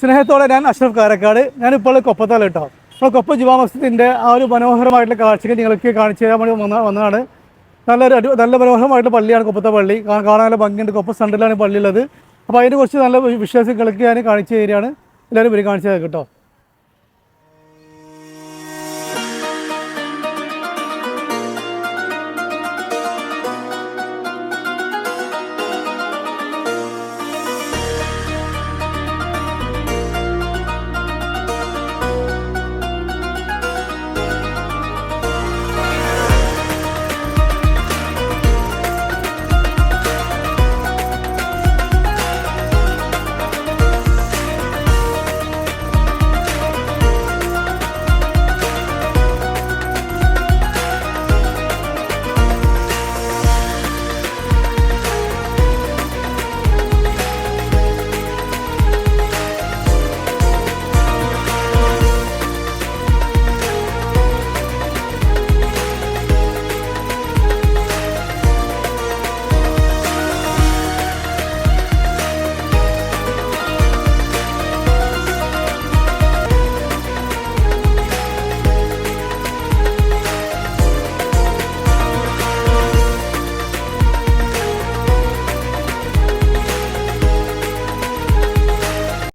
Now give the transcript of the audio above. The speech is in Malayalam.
സ്നേഹത്തോടെ ഞാൻ അഷ്റഫ് കാരക്കാട്. ഞാനിപ്പോൾ കൊപ്പത്താണ് കേട്ടോ. അപ്പോൾ കൊപ്പം ജുമാ മസ്ജിദിൻ്റെ ആ ഒരു മനോഹരമായിട്ടുള്ള കാഴ്ചകൾ നിങ്ങൾക്ക് കാണിച്ചു തരാൻ വേണ്ടി വന്നതാണ്. നല്ല മനോഹരമായിട്ടുള്ള പള്ളിയാണ് കൊപ്പത്തെ പള്ളി. കാണാൻ നല്ല ഭംഗിയുണ്ട്. കൊപ്പം സെൻറ്ററിലാണ് പള്ളി ഉള്ളത്. അപ്പോൾ അതിനെക്കുറിച്ച് നല്ല വിശ്വാസങ്ങൾക്ക് ഞാൻ കാണിച്ചു തരികയാണ്. എല്ലാവരും കാണിച്ചു തരാം കേട്ടോ.